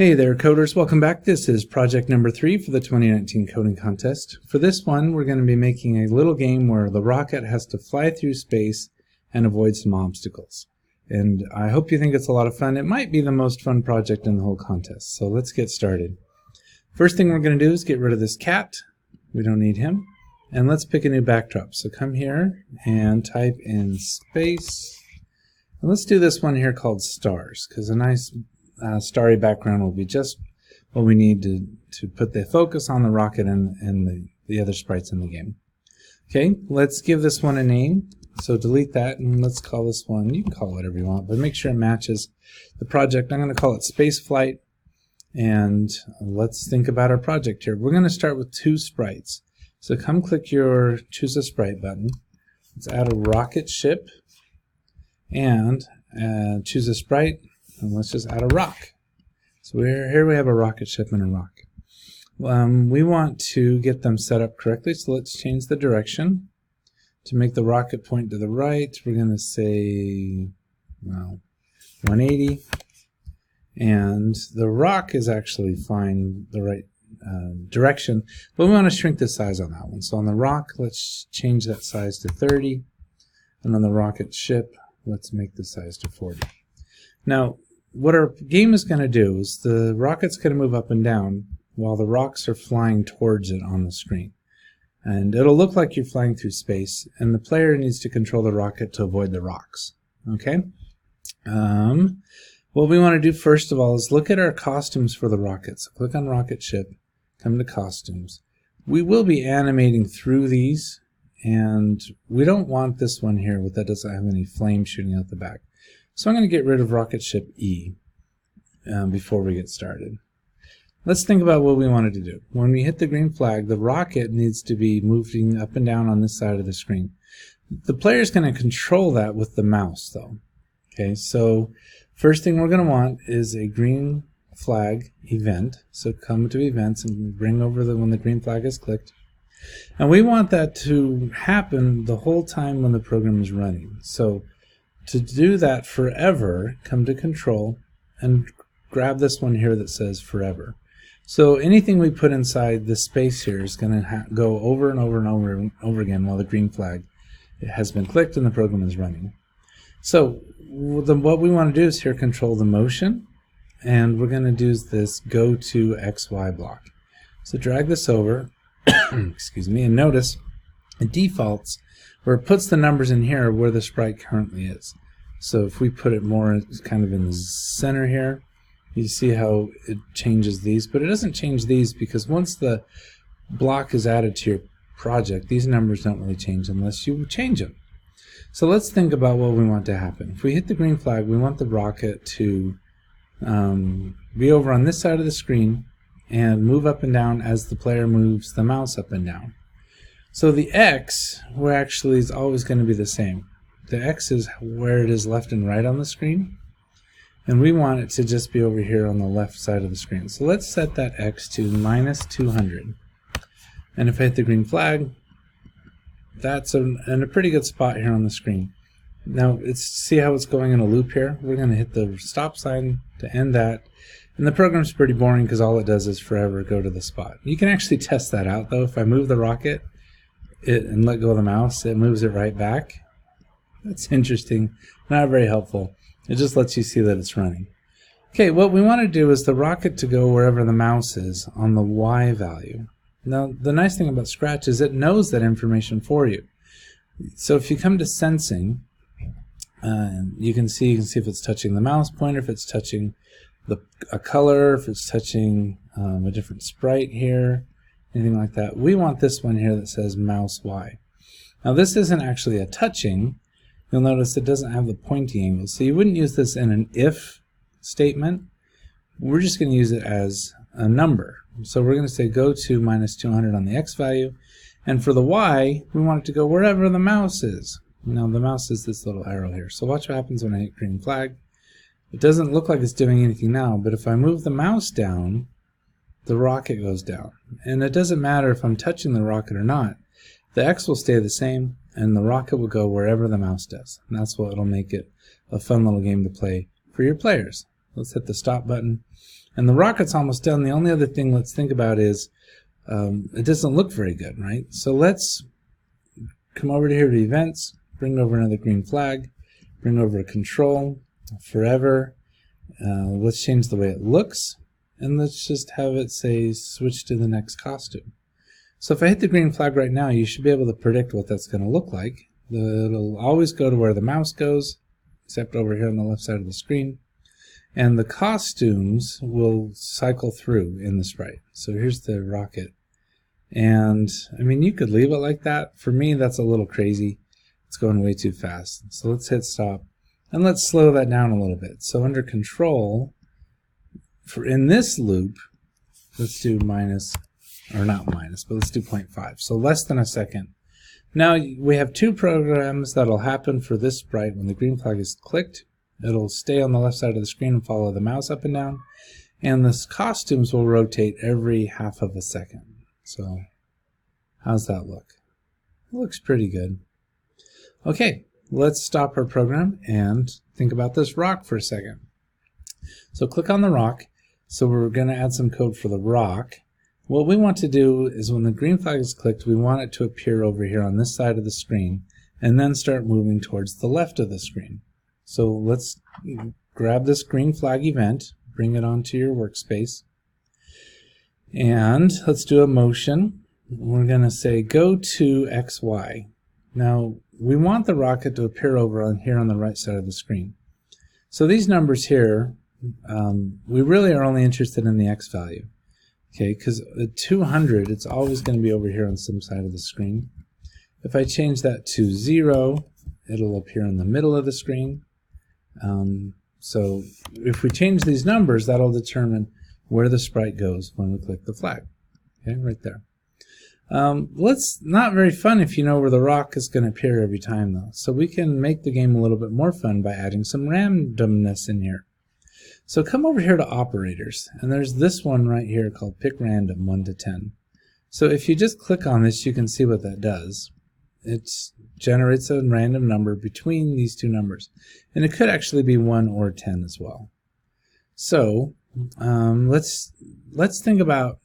Hey there, coders. Welcome back. This is project number 3 for the 2019 coding contest. For this one, we're going to be making a little game where the rocket has to fly through space and avoid some obstacles. And I hope you think it's a lot of fun. It might be the most fun project in the whole contest. So let's get started. First thing we're going to do is get rid of this cat. We don't need him. And let's pick a new backdrop. So come here and type in space. And let's do this one here called stars, because a nice starry background will be just what we need to put the focus on the rocket and the other sprites in the game. Okay, let's give this one a name. So delete that and let's call this one, you can call it whatever you want, but make sure it matches the project. I'm going to call it Space Flight, and let's think about our project here. We're going to start with 2 sprites. So come click your Choose a Sprite button. Let's add a rocket ship and choose a sprite. And let's just add a rock. So here we have a rocket ship and a rock. We want to get them set up correctly, so let's change the direction. To make the rocket point to the right, we're going to say, well, 180. And the rock is actually fine, the right direction, but we want to shrink the size on that one. So on the rock, let's change that size to 30. And on the rocket ship, let's make the size to 40. Now, what our game is going to do is the rocket's going to move up and down while the rocks are flying towards it on the screen. And it'll look like you're flying through space, and the player needs to control the rocket to avoid the rocks. Okay? What we want to do first of all is look at our costumes for the rockets. So click on Rocket Ship, come to Costumes. We will be animating through these, and we don't want this one here that doesn't have any flame shooting out the back. So I'm going to get rid of Rocket Ship E before we get started. Let's think about what we wanted to do. When we hit the green flag, the rocket needs to be moving up and down on this side of the screen. The player is going to control that with the mouse, though. Okay, so first thing we're going to want is a green flag event. So come to events and bring over when the green flag is clicked. And we want that to happen the whole time when the program is running. So to do that forever, come to Control and grab this one here that says forever. So anything we put inside the space here is going to go over and over and over and over again while the green flag has been clicked and the program is running. So what we want to do is here control the motion, and we're going to do this go to XY block. So drag this over, excuse me, and notice it defaults where it puts the numbers in here where the sprite currently is. So if we put it more kind of in the center here, you see how it changes these, but it doesn't change these because once the block is added to your project, these numbers don't really change unless you change them. So let's think about what we want to happen. If we hit the green flag, we want the rocket to be over on this side of the screen and move up and down as the player moves the mouse up and down. So the X actually is always going to be the same. The X is where it is left and right on the screen, and we want it to just be over here on the left side of the screen. So let's set that X to -200. And if I hit the green flag, that's in a pretty good spot here on the screen. Now, see how it's going in a loop here? We're going to hit the stop sign to end that. And the program's pretty boring because all it does is forever go to the spot. You can actually test that out, though. If I move the rocket and let go of the mouse, it moves it right back. That's interesting. Not very helpful. It just lets you see that it's running. Okay, what we want to do is the rocket to go wherever the mouse is on the Y value. Now, the nice thing about Scratch is it knows that information for you. So if you come to Sensing, you can see if it's touching the mouse pointer, if it's touching a color, if it's touching a different sprite here, anything like that. We want this one here that says mouse Y. Now this isn't actually a touching. You'll notice it doesn't have the pointy angle. So you wouldn't use this in an if statement. We're just going to use it as a number. So we're going to say go to -200 on the X value. And for the Y, we want it to go wherever the mouse is. Now the mouse is this little arrow here. So watch what happens when I hit green flag. It doesn't look like it's doing anything now, but if I move the mouse down, the rocket goes down. And it doesn't matter if I'm touching the rocket or not. The X will stay the same, and the rocket will go wherever the mouse does. And that's what will make it a fun little game to play for your players. Let's hit the stop button. And the rocket's almost done. The only other thing let's think about is it doesn't look very good, right? So let's come over to here to events, bring over another green flag, bring over a control, forever. Let's change the way it looks, and let's just have it say switch to the next costume. So if I hit the green flag right now, you should be able to predict what that's going to look like. It'll always go to where the mouse goes, except over here on the left side of the screen. And the costumes will cycle through in the sprite. So here's the rocket. And I mean, you could leave it like that. For me, that's a little crazy. It's going way too fast. So let's hit stop. And let's slow that down a little bit. So under control, in this loop, let's do minus, or not minus, but let's do 0.5. So less than a second. Now we have two programs that'll happen for this sprite. When the green flag is clicked, it'll stay on the left side of the screen and follow the mouse up and down. And the costumes will rotate every half of a second. So how's that look? It looks pretty good. Okay. Let's stop our program and think about this rock for a second. So click on the rock. So we're going to add some code for the rock. What we want to do is when the green flag is clicked, we want it to appear over here on this side of the screen and then start moving towards the left of the screen. So let's grab this green flag event, bring it onto your workspace, and let's do a motion. We're going to say go to XY. Now, we want the rocket to appear over on here on the right side of the screen. So these numbers here, we really are only interested in the X value. Okay, because at 200, it's always going to be over here on some side of the screen. If I change that to 0, it'll appear in the middle of the screen. So if we change these numbers, that'll determine where the sprite goes when we click the flag. Okay, right there. Not very fun if you know where the rock is going to appear every time, though. So we can make the game a little bit more fun by adding some randomness in here. So come over here to operators, and there's this one right here called pick random 1 to 10. So if you just click on this, you can see what that does. It generates a random number between these two numbers, and it could actually be 1 or 10 as well. So let's think about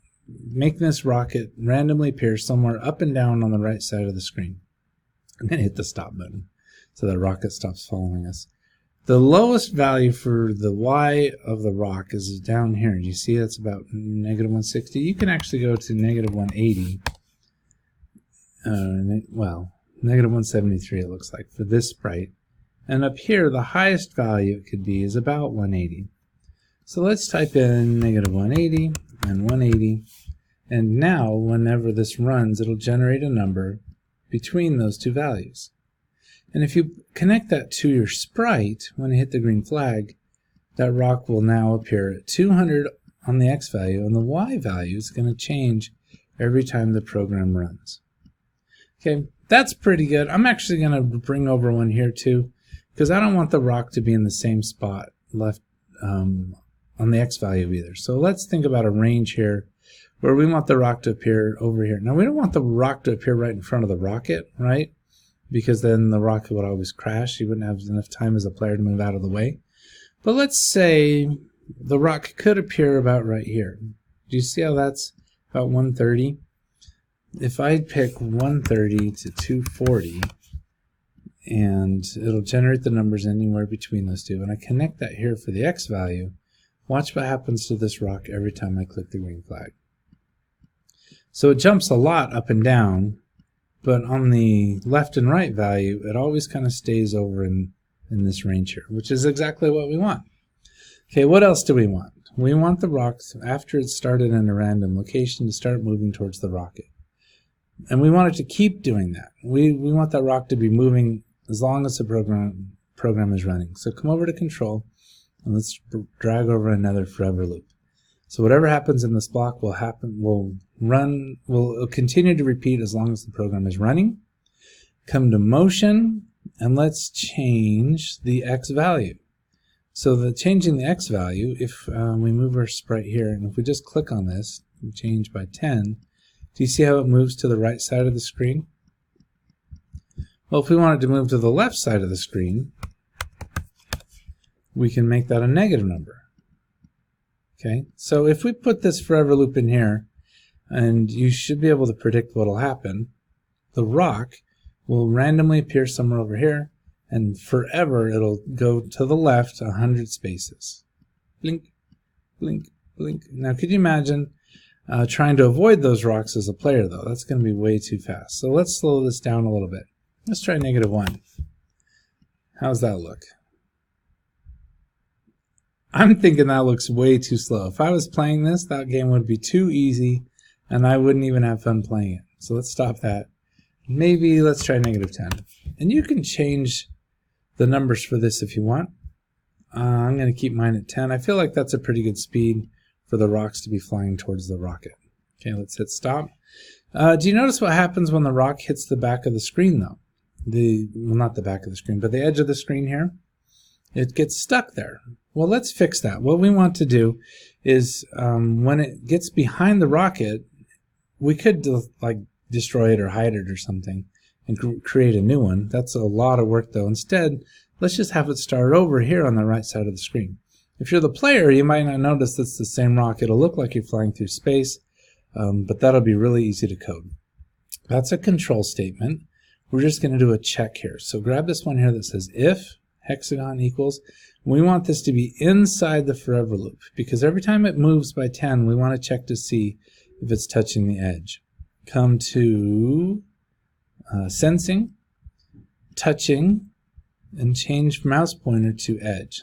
making this rocket randomly appear somewhere up and down on the right side of the screen. I'm going to hit the stop button so the rocket stops following us. The lowest value for the Y of the rock is down here. You see that's about -160. You can actually go to -180. Well, -173 it looks like for this sprite. And up here, the highest value it could be is about 180. So let's type in -180 and 180. And now, whenever this runs, it'll generate a number between those two values. And if you connect that to your sprite, when you hit the green flag, that rock will now appear at 200 on the X value, and the Y value is going to change every time the program runs. Okay, that's pretty good. I'm actually going to bring over one here too, because I don't want the rock to be in the same spot left on the X value either. So let's think about a range here where we want the rock to appear over here. Now we don't want the rock to appear right in front of the rocket, right? Because then the rocket would always crash. You wouldn't have enough time as a player to move out of the way. But let's say the rock could appear about right here. Do you see how that's about 130? If I pick 130 to 240, and it'll generate the numbers anywhere between those two, and I connect that here for the X value, watch what happens to this rock every time I click the green flag. So it jumps a lot up and down, but on the left and right value, it always kind of stays over in this range here, which is exactly what we want. Okay, what else do we want? We want the rock, after it's started in a random location, to start moving towards the rocket. And we want it to keep doing that. We want that rock to be moving as long as the program is running. So come over to control, and let's drag over another forever loop. So whatever happens in this block will continue to repeat as long as the program is running. Come to motion, and let's change the X value. So changing the X value, if we move our sprite here, and if we just click on this and change by 10, do you see how it moves to the right side of the screen? Well, if we want it to move to the left side of the screen, we can make that a negative number. Okay, so if we put this forever loop in here, and you should be able to predict what will happen, the rock will randomly appear somewhere over here, and forever it'll go to the left 100 spaces. Blink, blink, blink. Now could you imagine trying to avoid those rocks as a player though? That's going to be way too fast. So let's slow this down a little bit. Let's try -1. How's that look? I'm thinking that looks way too slow. If I was playing this, that game would be too easy and I wouldn't even have fun playing it. So let's stop that. Maybe let's try -10. And you can change the numbers for this if you want. I'm going to keep mine at 10. I feel like that's a pretty good speed for the rocks to be flying towards the rocket. Okay, let's hit stop. Do you notice what happens when the rock hits the back of the screen though? Well, not the back of the screen, but the edge of the screen here. It gets stuck there. Well, let's fix that. What we want to do is when it gets behind the rocket, we could like destroy it or hide it or something and create a new one. That's a lot of work though. Instead, let's just have it start over here on the right side of the screen. If you're the player, you might not notice it's the same rock. It'll look like you're flying through space, but that'll be really easy to code. That's a control statement. We're just going to do a check here. So grab this one here that says if hexagon equals. We want this to be inside the forever loop because every time it moves by 10, we want to check to see if it's touching the edge. Come to sensing, touching, and change mouse pointer to edge.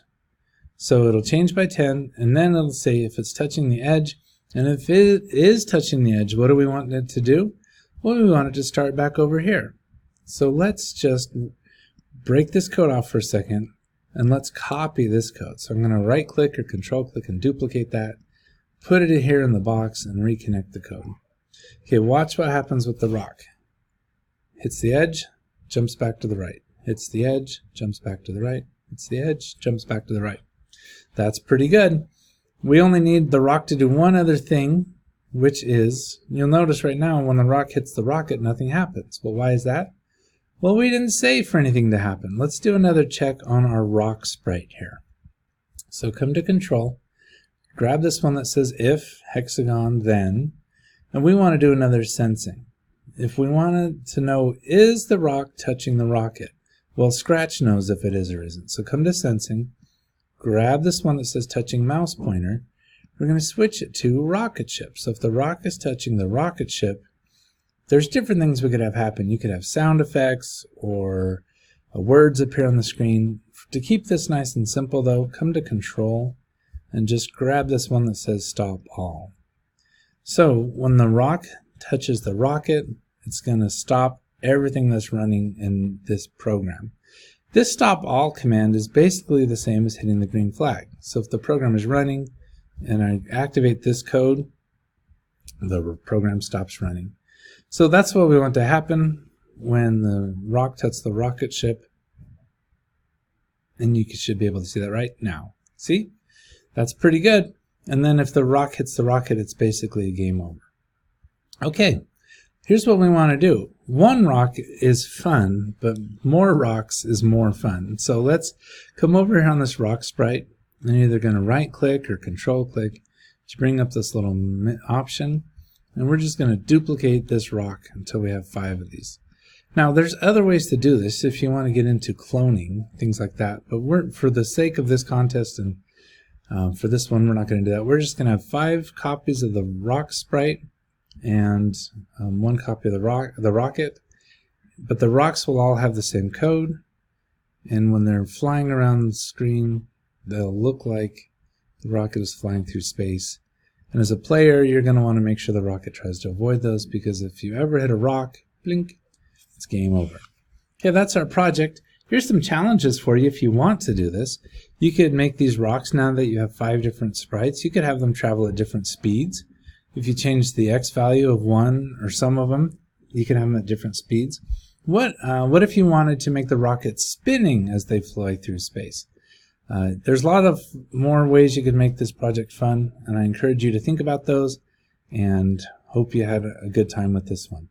So it'll change by 10, and then it'll say if it's touching the edge, and if it is touching the edge, what do we want it to do? Well, we want it to start back over here. So let's just break this code off for a second, and let's copy this code. So I'm going to right click or control click and duplicate that, put it here in the box, and reconnect the code. Okay, watch what happens with the rock. Hits the edge, jumps back to the right. Hits the edge, jumps back to the right. Hits the edge, jumps back to the right. That's pretty good. We only need the rock to do one other thing, which is, you'll notice right now when the rock hits the rocket, nothing happens. Well, why is that? Well, we didn't say for anything to happen. Let's do another check on our rock sprite here. So come to control, grab this one that says if hexagon then, and we want to do another sensing. If we wanted to know, is the rock touching the rocket? Well, Scratch knows if it is or isn't. So come to sensing, grab this one that says touching mouse pointer. We're going to switch it to rocket ship. So if the rock is touching the rocket ship, there's different things we could have happen. You could have sound effects or words appear on the screen. To keep this nice and simple though, come to control and just grab this one that says stop all. So when the rock touches the rocket, it's going to stop everything that's running in this program. This stop all command is basically the same as hitting the green flag. So if the program is running and I activate this code, the program stops running. So that's what we want to happen when the rock touches the rocket ship. And you should be able to see that right now. See? That's pretty good. And then if the rock hits the rocket, it's basically a game over. Okay, here's what we want to do. One rock is fun, but more rocks is more fun. So let's come over here on this rock sprite. I'm either going to right click or control click to bring up this little option. And we're just going to duplicate this rock until we have 5 of these. Now there's other ways to do this if you want to get into cloning, things like that. But for the sake of this contest and for this one, we're not going to do that. We're just going to have 5 copies of the rock sprite and 1 copy of the rocket. But the rocks will all have the same code. And when they're flying around the screen, they'll look like the rocket is flying through space. And as a player, you're going to want to make sure the rocket tries to avoid those, because if you ever hit a rock, blink, it's game over. Okay, that's our project. Here's some challenges for you if you want to do this. You could make these rocks, now that you have 5 different sprites, you could have them travel at different speeds. If you change the X value of one or some of them, you can have them at different speeds. What if you wanted to make the rocket spinning as they fly through space? There's a lot of more ways you could make this project fun, and I encourage you to think about those, and hope you had a good time with this one.